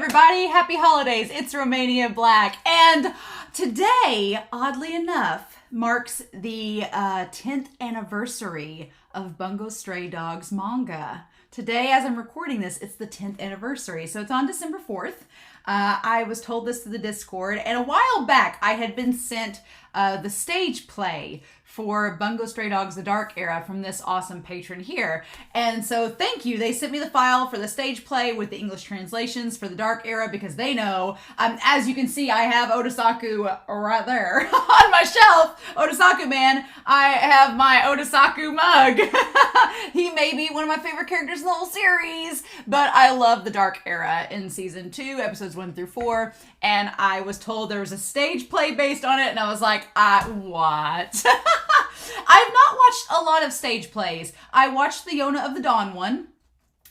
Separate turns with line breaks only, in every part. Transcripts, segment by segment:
everybody. Happy holidays. It's Romania Black. And today, oddly enough, marks the 10th anniversary of Bungo Stray Dogs manga. Today, as I'm recording this, it's the 10th anniversary. So it's on December 4th. I was told this through the Discord, and a while back I had been sent the stage play for Bungo Stray Dogs The Dark Era from this awesome patron here. And so thank you. They sent me the file for the stage play with the English translations for The Dark Era because they know, as you can see, I have Otasaku right there on my shelf. Otasaku man, I have my Otasaku mug. He may be one of my favorite characters in the whole series, but I love The Dark Era in season 2, episodes 1 through 4. And I was told there was a stage play based on it, and I was like, what? I've not watched a lot of stage plays. I watched the Yona of the Dawn one,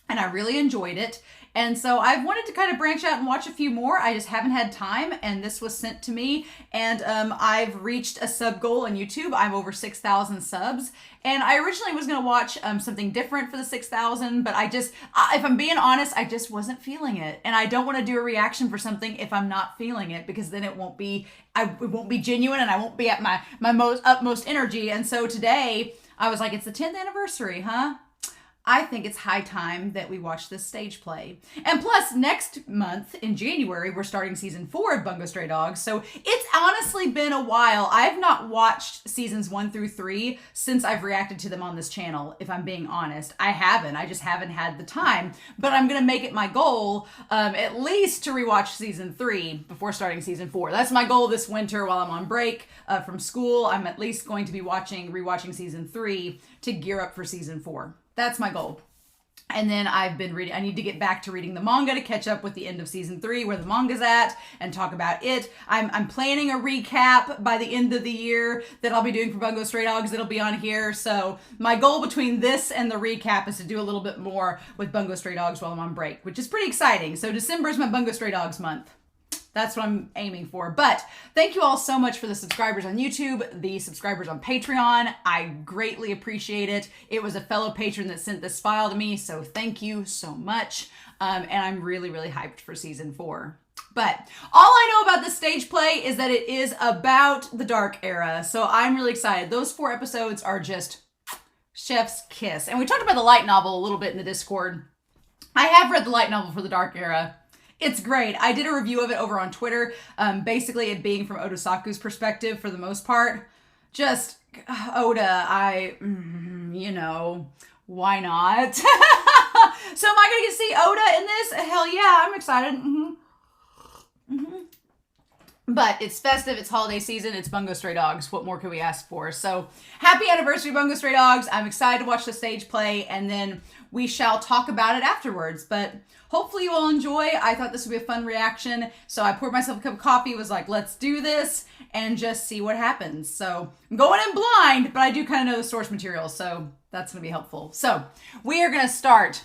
and I really enjoyed it. And so I've wanted to kind of branch out and watch a few more. I just haven't had time, and this was sent to me. And I've reached a sub goal on YouTube. I'm over 6,000 subs. And I originally was going to watch something different for the 6,000, but I just, if I'm being honest, I just wasn't feeling it. And I don't want to do a reaction for something if I'm not feeling it, because then it won't be genuine, and I won't be at my utmost energy. And so today I was like, it's the 10th anniversary, huh? I think it's high time that we watch this stage play. And plus, next month in January, we're starting season 4 of Bungo Stray Dogs. So it's honestly been a while. I've not watched seasons 1 through 3 since I've reacted to them on this channel, if I'm being honest. I haven't. I just haven't had the time. But I'm going to make it my goal at least to rewatch season 3 before starting season 4. That's my goal this winter while I'm on break from school. I'm at least going to be rewatching season 3 to gear up for season 4. That's my goal. And then I've been reading, I need to get back to reading the manga to catch up with the end of season 3, where the manga's at, and talk about it. I'm planning a recap by the end of the year that I'll be doing for Bungo Stray Dogs. It'll be on here. So my goal between this and the recap is to do a little bit more with Bungo Stray Dogs while I'm on break, which is pretty exciting. So December is my Bungo Stray Dogs month. That's what I'm aiming for. But thank you all so much for the subscribers on YouTube, the subscribers on Patreon. I greatly appreciate it. It was a fellow patron that sent this file to me, so thank you so much. And I'm really, really hyped for season 4. But all I know about this stage play is that it is about the Dark Era, so I'm really excited. Those 4 episodes are just chef's kiss. And we talked about the light novel a little bit in the Discord. I have read the light novel for the Dark Era. It's great. I did a review of it over on Twitter, basically it being from Otasaku's perspective for the most part. Just, Oda, you know, why not? So am I going to see Oda in this? Hell yeah, I'm excited. But it's festive, it's holiday season, it's Bungo Stray Dogs. What more could we ask for? So happy anniversary, Bungo Stray Dogs. I'm excited to watch the stage play, and then we shall talk about it afterwards. But hopefully you all enjoy. I thought this would be a fun reaction. So I poured myself a cup of coffee, was like, let's do this and just see what happens. So I'm going in blind, but I do kind of know the source material, so that's going to be helpful. So we are going to start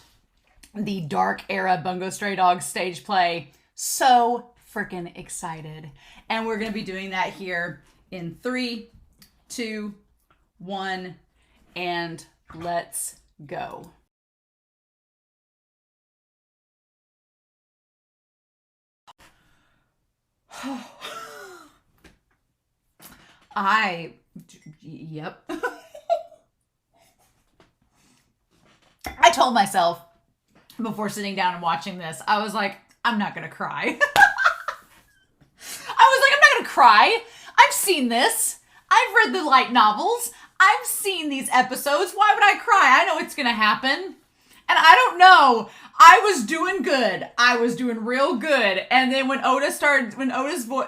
the Dark Era Bungo Stray Dogs stage play. So freaking excited. And we're going to be doing that here in 3, 2, 1, and let's go. Yep. I told myself before sitting down and watching this, I was like, I'm not going to cry. Cry. I've seen this. I've read the light novels. I've seen these episodes. Why would I cry? I know it's gonna happen. And I don't know. I was doing good. I was doing real good. And then when Oda's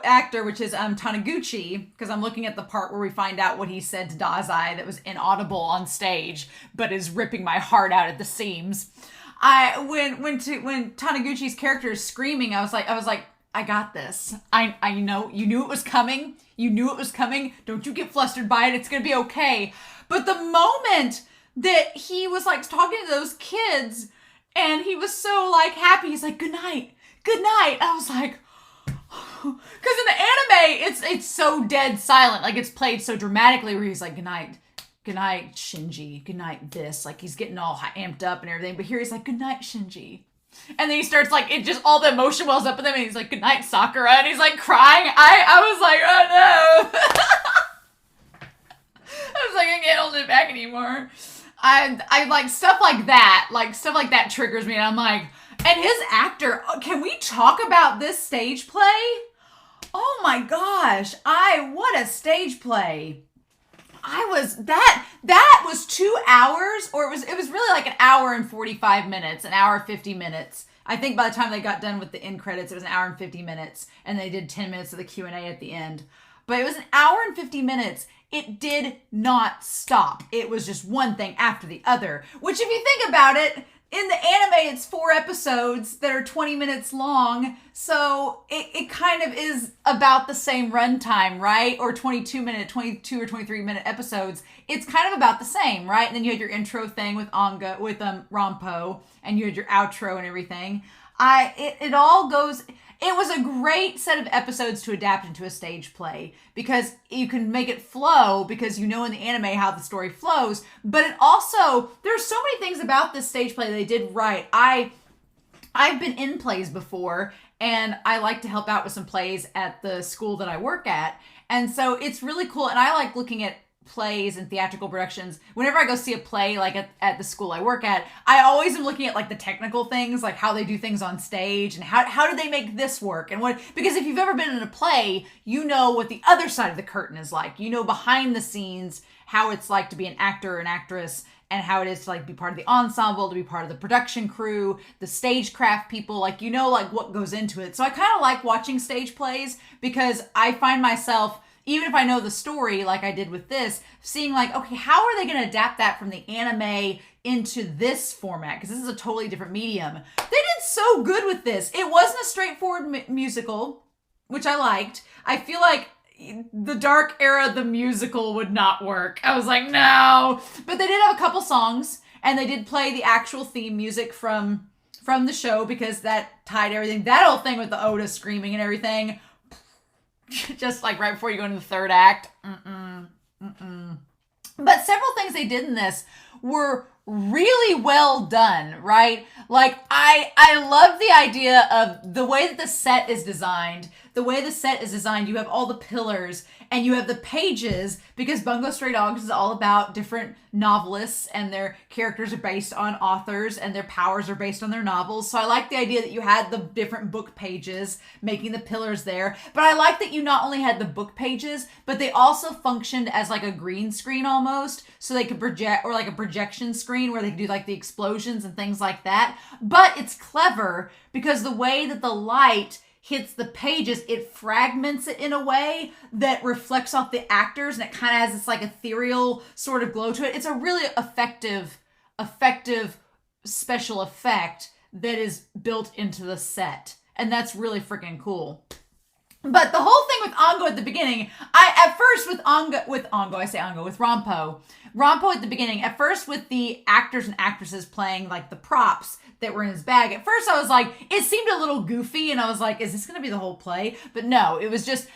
actor, which is Taniguchi, because I'm looking at the part where we find out what he said to Dazai that was inaudible on stage, but is ripping my heart out at the seams. When Taniguchi's character is screaming, I was like, I got this. I know. You knew it was coming. You knew it was coming. Don't you get flustered by it. It's going to be okay. But the moment that he was like talking to those kids and he was so like happy, he's like, good night. Good night. I was like, because in the anime, it's so dead silent. Like it's played so dramatically where he's like, good night, Shinji. Good night, this. Like he's getting all amped up and everything. But here he's like, good night, Shinji. And then he starts like, it just, all the emotion wells up in him and he's like, good night, Sakura. And he's like crying. I was like, oh no. I was like, I can't hold it back anymore. I like stuff like that triggers me. And I'm like, and his actor, can we talk about this stage play? Oh my gosh. What a stage play. That was 2 hours, or it was really like an hour and 45 minutes, an hour 50 minutes. I think by the time they got done with the end credits, it was an hour and 50 minutes, and they did 10 minutes of the Q&A at the end. But it was an hour and 50 minutes. It did not stop. It was just one thing after the other, which if you think about it, in the anime, it's 4 episodes that are 20 minutes long, so it kind of is about the same runtime, right? Or 22 or 23 minute episodes. It's kind of about the same, right? And then you had your intro thing with Rampo, and you had your outro and everything. It all goes. It was a great set of episodes to adapt into a stage play because you can make it flow because you know in the anime how the story flows, but it also, there's so many things about this stage play they did right. I've been in plays before and I like to help out with some plays at the school that I work at. And so it's really cool. And I like looking at plays and theatrical productions. Whenever I go see a play, like at the school I work at, I always am looking at like the technical things, like how they do things on stage and how do they make this work and what, because if you've ever been in a play, you know what the other side of the curtain is like, you know, behind the scenes, how it's like to be an actor or an actress and how it is to like be part of the ensemble, to be part of the production crew, the stagecraft people, like, you know, like what goes into it. So I kind of like watching stage plays because I find myself, even if I know the story, like I did with this, seeing like, okay, how are they going to adapt that from the anime into this format? Because this is a totally different medium. They did so good with this. It wasn't a straightforward musical, which I liked. I feel like the Dark Era, the musical would not work. I was like, no. But they did have a couple songs, and they did play the actual theme music from the show because that tied everything. That whole thing with the Oda screaming and everything, just like right before you go into the third act. But several things they did in this were really well done, right? Like I love the idea of the way that the set is designed. The way the set is designed, you have all the pillars and you have the pages because Bungo Stray Dogs is all about different novelists and their characters are based on authors and their powers are based on their novels. So I like the idea that you had the different book pages making the pillars there. But I like that you not only had the book pages, but they also functioned as like a green screen almost. So they could project, or like a projection screen where they could do like the explosions and things like that. But it's clever because the way that the light hits the pages, it fragments it in a way that reflects off the actors and it kind of has this like ethereal sort of glow to it. It's a really effective special effect that is built into the set. And that's really freaking cool. But the whole thing with Ongo at the beginning, with Rampo at the beginning, at first with the actors and actresses playing like the props that were in his bag, at first I was like, it seemed a little goofy and I was like, is this going to be the whole play? But no, it was just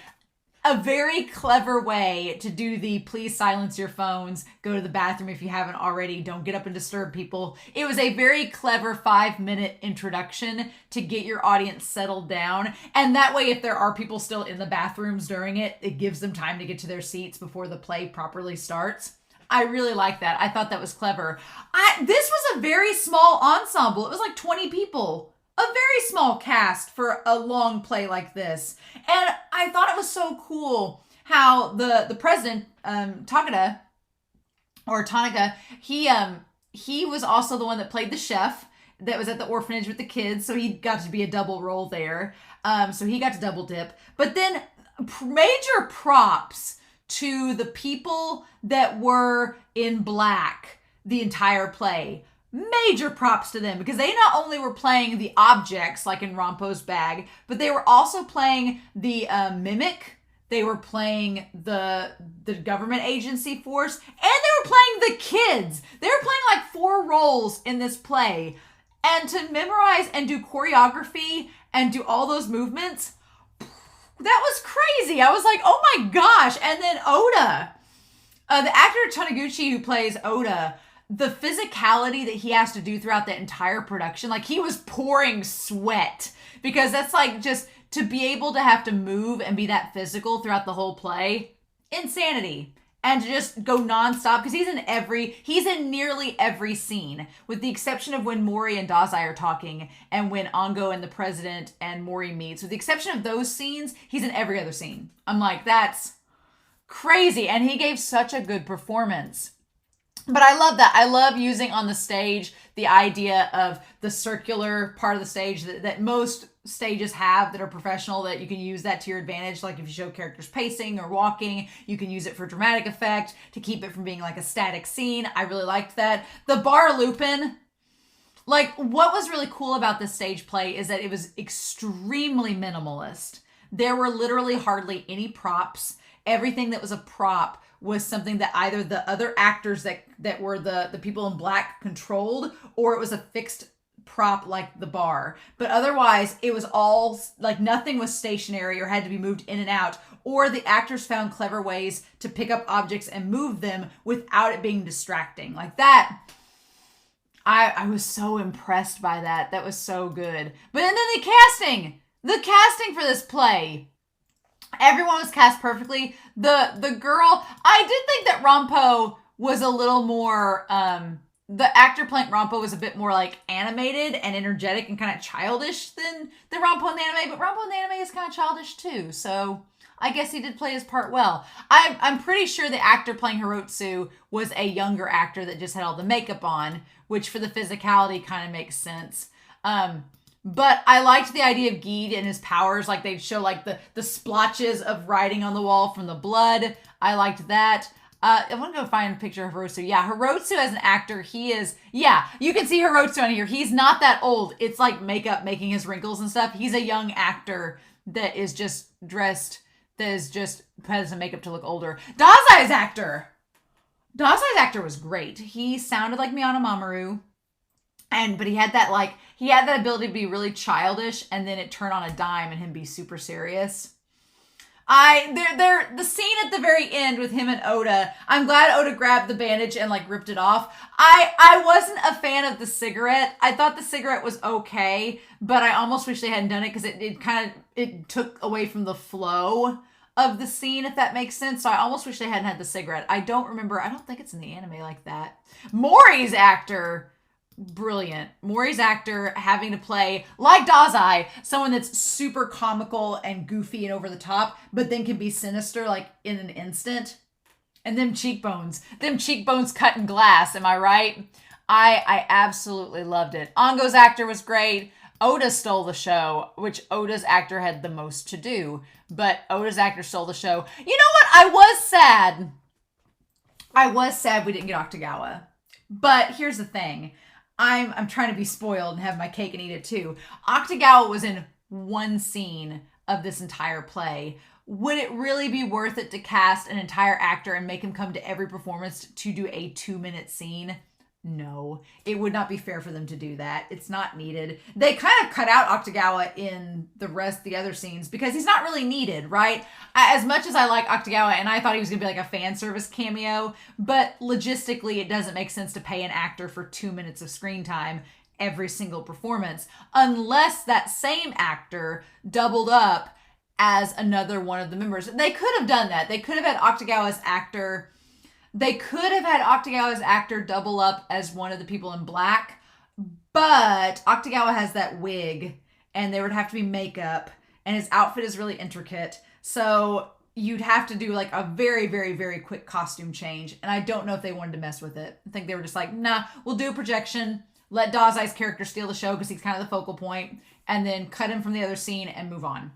a very clever way to do the please silence your phones, go to the bathroom if you haven't already, don't get up and disturb people. It was a very clever 5-minute introduction to get your audience settled down. And that way, if there are people still in the bathrooms during it, it gives them time to get to their seats before the play properly starts. I really like that. I thought that was clever. This was a very small ensemble. It was like 20 people. A very small cast for a long play like this. And I thought it was so cool how the president, Tanaka, he was also the one that played the chef that was at the orphanage with the kids. So he got to be a double role there. So he got to double dip. But then major props to the people that were in black the entire play. Major props to them because they not only were playing the objects like in Rampo's bag, but they were also playing the mimic. They were playing the government agency force, and they were playing the kids. They were playing like 4 roles in this play. And to memorize and do choreography and do all those movements, that was crazy. I was like, oh my gosh. And then Oda, the actor Taniguchi who plays Oda, the physicality that he has to do throughout the entire production, like he was pouring sweat, because that's like just to be able to have to move and be that physical throughout the whole play, insanity. And to just go nonstop, because he's in nearly every scene, with the exception of when Mori and Dazai are talking, and when Ongo and the president and Mori meets. With the exception of those scenes, he's in every other scene. I'm like, that's crazy. And he gave such a good performance. But I love that. I love using on the stage the idea of the circular part of the stage that most stages have that are professional, that you can use that to your advantage. Like if you show characters pacing or walking, you can use it for dramatic effect to keep it from being like a static scene. I really liked that. The bar looping, like what was really cool about this stage play is that it was extremely minimalist. There were literally hardly any props. Everything that was a prop was something that either the other actors that were the people in black controlled, or it was a fixed prop like the bar. But otherwise, it was all, like nothing was stationary or had to be moved in and out, or the actors found clever ways to pick up objects and move them without it being distracting. Like that, I was so impressed by that. That was so good. But then the casting for this play, everyone was cast perfectly. The girl, I did think that Rampo was a little more, the actor playing Rampo was a bit more like animated and energetic and kind of childish than the Rampo in the anime, but Rampo in the anime is kind of childish too. So I guess he did play his part well. I'm pretty sure the actor playing Hirotsu was a younger actor that just had all the makeup on, which for the physicality kind of makes sense. But I liked the idea of Geed and his powers. Like they'd show like the splotches of writing on the wall from the blood. I liked that. I want to go find a picture of Hirotsu. Yeah, Hirotsu as an actor, he is, yeah, you can see Hirotsu on here. He's not that old. It's like makeup making his wrinkles and stuff. He's a young actor that is just dressed, that is just has some makeup to look older. Dazai's actor was great. He sounded like Miyano Mamoru. But he had that ability to be really childish and then it turn on a dime and him be super serious. The scene at the very end with him and Oda, I'm glad Oda grabbed the bandage and like ripped it off. I wasn't a fan of the cigarette. I thought the cigarette was okay, but I almost wish they hadn't done it because it took away from the flow of the scene, if that makes sense. So I almost wish they hadn't had the cigarette. I don't think it's in the anime like that. Mori's actor, brilliant. Mori's actor having to play, like Dazai, someone that's super comical and goofy and over the top, but then can be sinister like in an instant. And them cheekbones cut in glass, am I right? I absolutely loved it. Ongo's actor was great. Oda stole the show, which Oda's actor had the most to do, but Oda's actor stole the show. You know what? I was sad we didn't get Octagawa. But here's the thing. I'm trying to be spoiled and have my cake and eat it too. Octagawa was in one scene of this entire play. Would it really be worth it to cast an entire actor and make him come to every performance to do a 2-minute scene? No, it would not be fair for them to do that. It's not needed. They kind of cut out Octagawa in the other scenes because he's not really needed, right? As much as I like Octagawa and I thought he was going to be like a fan service cameo, but logistically it doesn't make sense to pay an actor for 2 minutes of screen time every single performance unless that same actor doubled up as another one of the members. They could have done that. They could have had Octagawa's actor double up as one of the people in black, but Octagawa has that wig and there would have to be makeup and his outfit is really intricate. So you'd have to do like a very, very, very quick costume change. And I don't know if they wanted to mess with it. I think they were just like, nah, we'll do a projection, let Dazai's character steal the show because he's kind of the focal point, and then cut him from the other scene and move on.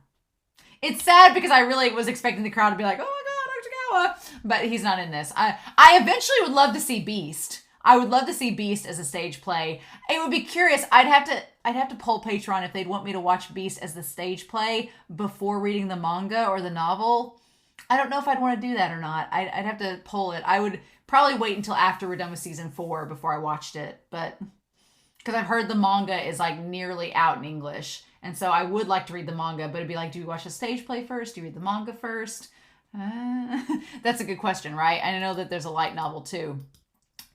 It's sad because I really was expecting the crowd to be like, oh my God, Octagawa, but he's not in this. I eventually would love to see Beast. I would love to see Beast as a stage play. It would be curious. I'd have to poll Patron if they'd want me to watch Beast as the stage play before reading the manga or the novel. I don't know if I'd want to do that or not. I'd have to poll it. I would probably wait until after we're done with season 4 before I watched it, but because I've heard the manga is like nearly out in English. And so I would like to read the manga, but it'd be like, do you watch the stage play first? Do you read the manga first? That's a good question, right? And I know that there's a light novel too.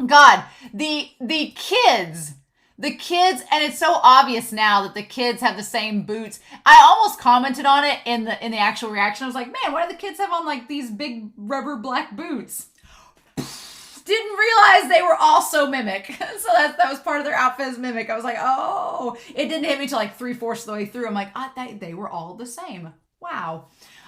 God, the kids. The kids, and it's so obvious now that the kids have the same boots. I almost commented on it in the actual reaction. I was like, man, why do the kids have on like these big rubber black boots? Didn't realize they were also Mimic. So that was part of their outfit as Mimic. I was like, oh, it didn't hit me till like 3/4 of the way through. I'm like, they were all the same. Wow.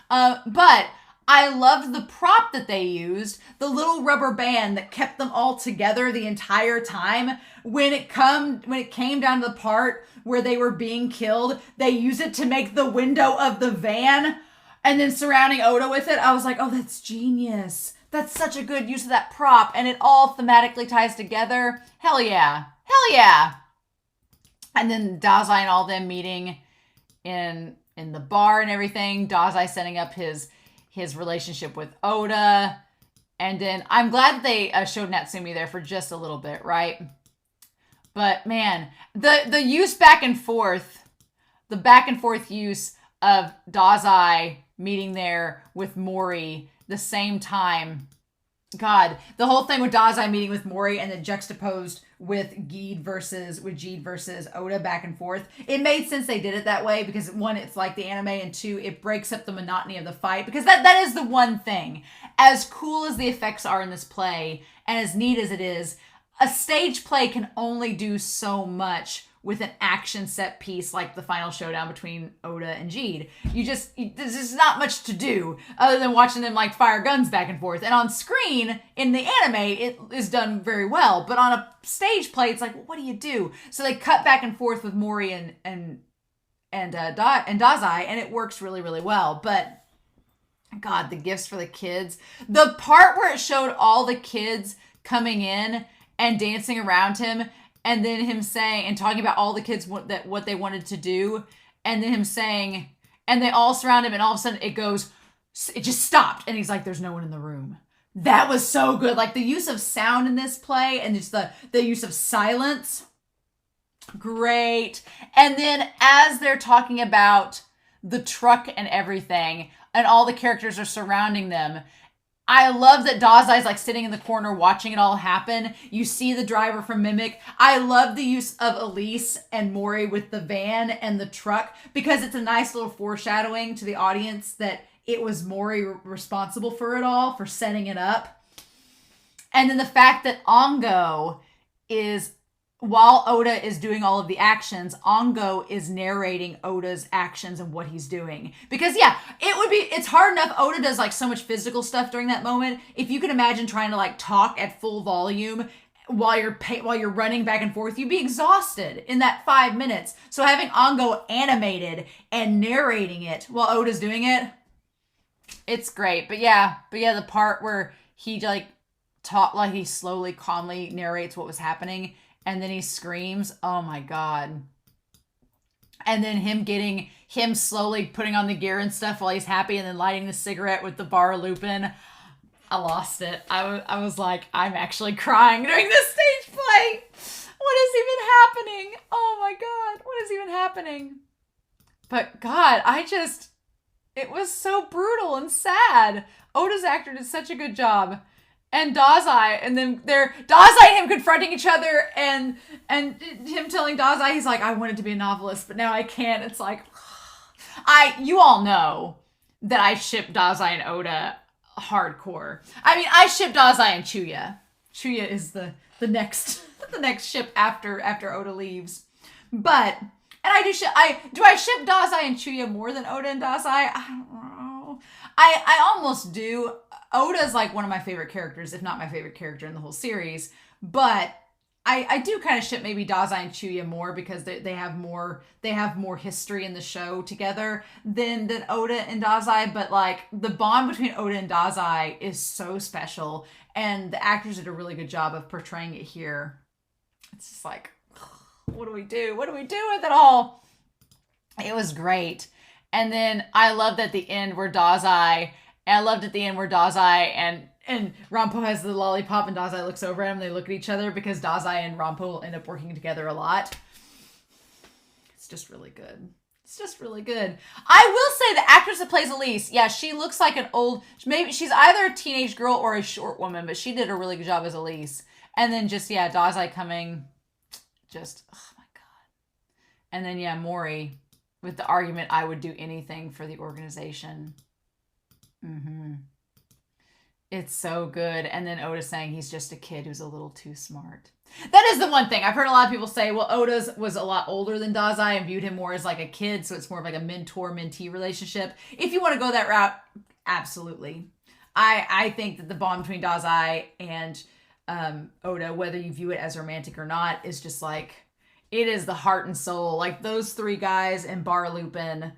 But I loved the prop that they used, the little rubber band that kept them all together the entire time. When it came down to the part where they were being killed, they used it to make the window of the van and then surrounding Oda with it. I was like, oh, that's genius. That's such a good use of that prop, and it all thematically ties together. Hell yeah. Hell yeah. And then Dazai and all them meeting in the bar and everything. Dazai setting up his relationship with Oda. And then I'm glad that they showed Natsumi there for just a little bit, right? But man, the use back and forth use of Dazai meeting there with Mori the same time. God, the whole thing with Dazai meeting with Mori and then juxtaposed with Jeed versus Oda back and forth. It made sense they did it that way because one, it's like the anime, and two, it breaks up the monotony of the fight, because that is the one thing. As cool as the effects are in this play and as neat as it is, a stage play can only do so much with an action set piece like the final showdown between Oda and Jeed. There's just not much to do other than watching them like fire guns back and forth. And on screen, in the anime, it is done very well. But on a stage play, it's like, well, what do you do? So they cut back and forth with Mori and Dazai, and it works really, really well. But God, the gifts for the kids. The part where it showed all the kids coming in and dancing around him, and then him saying and talking about all the kids what they wanted to do, and then him saying, and they all surround him, and all of a sudden it just stopped, and he's like, there's no one in the room. That was so good. Like the use of sound in this play and just the use of silence, great. And then as they're talking about the truck and everything, and all the characters are surrounding them, I love that Dazai's like sitting in the corner watching it all happen. You see the driver from Mimic. I love the use of Elise and Mori with the van and the truck, because it's a nice little foreshadowing to the audience that it was Mori responsible for it all, for setting it up. And then the fact that Ongo is, while Oda is doing all of the actions, Ongo is narrating Oda's actions and what he's doing. Because yeah, it's hard enough. Oda does like so much physical stuff during that moment. If you can imagine trying to like talk at full volume while you're running back and forth, you'd be exhausted in that 5 minutes. So having Ongo animated and narrating it while Oda's doing it, it's great. But yeah, the part where he like he slowly, calmly narrates what was happening, and then he screams, oh my God. And then him slowly putting on the gear and stuff while he's happy, and then lighting the cigarette with the bar Lupin. I lost it. I was like, I'm actually crying during this stage play. What is even happening? Oh my God, what is even happening? But God, it was so brutal and sad. Oda's actor did such a good job. And Dazai, and then Dazai and him confronting each other, and him telling Dazai, he's like, I wanted to be a novelist, but now I can't. It's like, you all know that I ship Dazai and Oda hardcore. I mean, I ship Dazai and Chuya. Chuya is the next ship after Oda leaves. But, and do I ship Dazai and Chuya more than Oda and Dazai? I don't know. I almost do. Oda's like one of my favorite characters, if not my favorite character in the whole series. But I do kind of ship maybe Dazai and Chuya more, because they have more history in the show together than Oda and Dazai. But like the bond between Oda and Dazai is so special, and the actors did a really good job of portraying it here. It's just like, what do we do? What do we do with it all? It was great. And then I loved at the end where Dazai and Rampo has the lollipop, and Dazai looks over at him, and they look at each other, because Dazai and Rampo will end up working together a lot. It's just really good. It's just really good. I will say the actress that plays Elise, yeah, she looks like maybe she's either a teenage girl or a short woman, but she did a really good job as Elise. And then just, yeah, Dazai coming, just, oh my God. And then, yeah, Mori with the argument, I would do anything for the organization. It's so good. And then Oda saying he's just a kid who's a little too smart. That is the one thing. I've heard a lot of people say, well, Oda's was a lot older than Dazai and viewed him more as like a kid, so it's more of like a mentor-mentee relationship. If you want to go that route, absolutely. I think that the bond between Dazai and Oda, whether you view it as romantic or not, is just like, it is the heart and soul. Like those three guys in Bar Lupin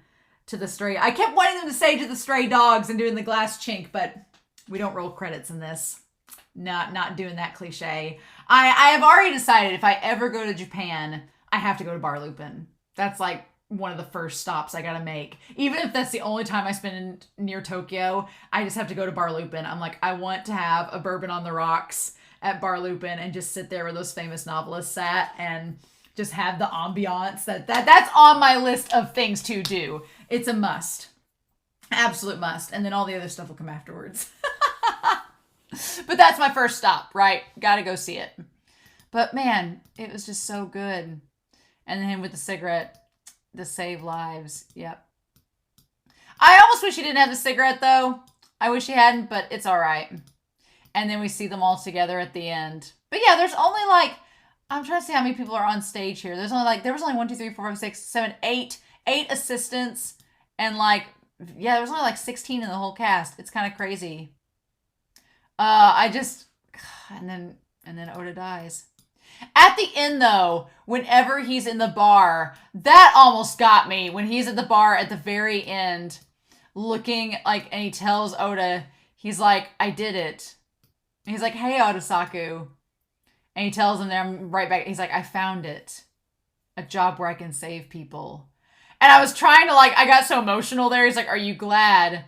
to the stray. I kept wanting them to say to the stray dogs and doing the glass chink, but we don't roll credits in this. Not doing that cliche. I have already decided if I ever go to Japan, I have to go to Bar Lupin. That's like one of the first stops I gotta make. Even if that's the only time I spend near Tokyo, I just have to go to Bar Lupin. I'm like, I want to have a bourbon on the rocks at Bar Lupin and just sit there where those famous novelists sat and just have the ambiance. That's on my list of things to do. It's a must. Absolute must. And then all the other stuff will come afterwards. But that's my first stop, right? Gotta go see it. But man, it was just so good. And then him with the cigarette, the save lives. Yep. I almost wish he didn't have the cigarette though. I wish he hadn't, but it's all right. And then we see them all together at the end. But yeah, there's only like, I'm trying to see how many people are on stage here. There was only 1, 2, 3, 4, 5, 6, 7, 8 assistants. And like, yeah, there was only like 16 in the whole cast. It's kind of crazy. And then Oda dies. At the end though, whenever he's in the bar, that almost got me. When he's at the bar at the very end, looking like, and he tells Oda, he's like, I did it. And he's like, hey, Odasaku. And he tells him there, I'm right back. He's like, I found it. A job where I can save people. And I was trying to I got so emotional there. He's like, are you glad?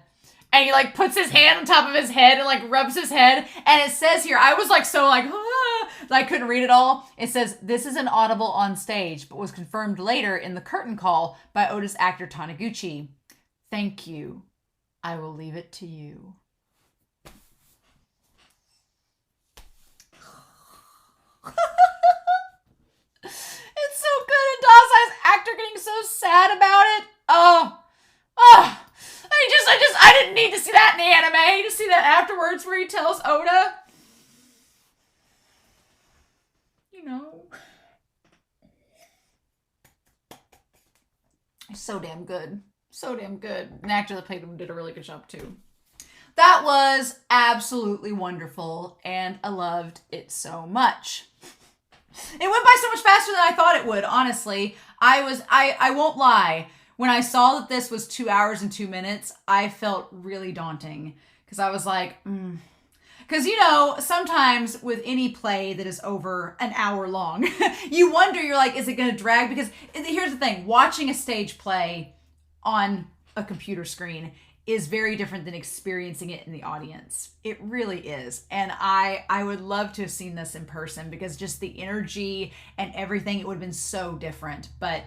And he puts his hand on top of his head and rubs his head. And it says here, I was that I couldn't read it all. It says, this is an audible on stage, but was confirmed later in the curtain call by Oda's actor Taniguchi. Thank you. I will leave it to you. It's so good. And Dazai's actor getting so sad about it. I didn't need to see that in the anime. I need to see that afterwards where he tells Oda. So damn good. So damn good. And the actor that played him did a really good job too. That was absolutely wonderful, and I loved it so much. It went by so much faster than I thought it would, honestly. I won't lie. When I saw that this was 2 hours and 2 minutes, I felt really daunting. Because I was like, Because, sometimes with any play that is over an hour long, you wonder, you're like, is it going to drag? Because here's the thing. Watching a stage play on a computer screen is very different than experiencing it in the audience. It really is. And I would love to have seen this in person because just the energy and everything, it would have been so different. But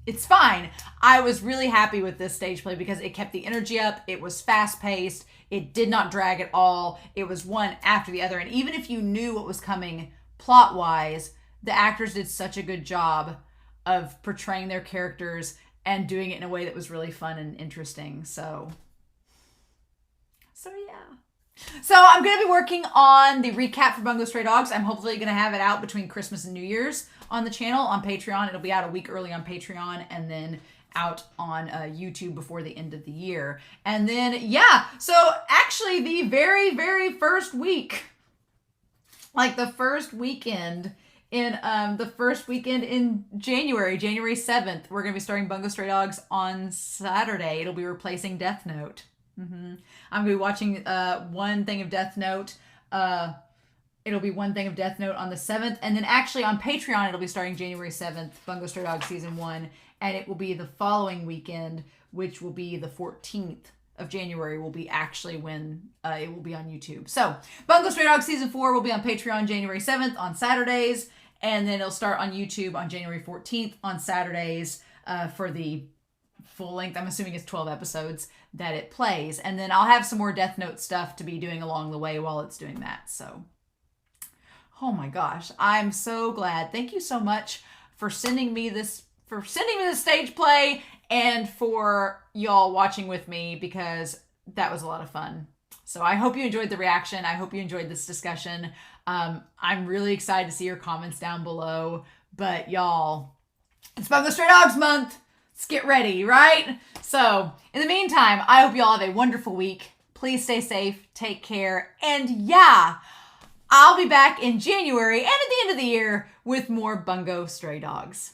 it's fine. I was really happy with this stage play because it kept the energy up. It was fast paced. It did not drag at all. It was one after the other. And even if you knew what was coming plot wise, the actors did such a good job of portraying their characters and doing it in a way that was really fun and interesting. So yeah. So I'm going to be working on the recap for Bungo Stray Dogs. I'm hopefully going to have it out between Christmas and New Year's on the channel on Patreon. It'll be out a week early on Patreon and then out on YouTube before the end of the year. And then, yeah, so actually the very, very first week, the first weekend in January 7th, we're going to be starting Bungo Stray Dogs on Saturday. It'll be replacing Death Note. I'm going to be watching one thing of Death Note. It'll be one thing of Death Note on the 7th. And then actually on Patreon, it'll be starting January 7th, Bungo Stray Dogs Season 1. And it will be the following weekend, which will be the 14th of January, will be actually when it will be on YouTube. So Bungo Stray Dogs Season 4 will be on Patreon January 7th on Saturdays. And then it'll start on YouTube on January 14th on Saturdays for the full length. I'm assuming it's 12 episodes that it plays. And then I'll have some more Death Note stuff to be doing along the way while it's doing that. So Oh my gosh, I'm so glad. Thank you so much for sending me this stage play and for y'all watching with me, because that was a lot of fun. So I hope you enjoyed the reaction. I hope you enjoyed this discussion. I'm really excited to see your comments down below. But y'all, it's Bungo Stray Dogs Month. Let's get ready, right? So in the meantime, I hope y'all have a wonderful week. Please stay safe, take care, and yeah, I'll be back in January and at the end of the year with more Bungo Stray Dogs.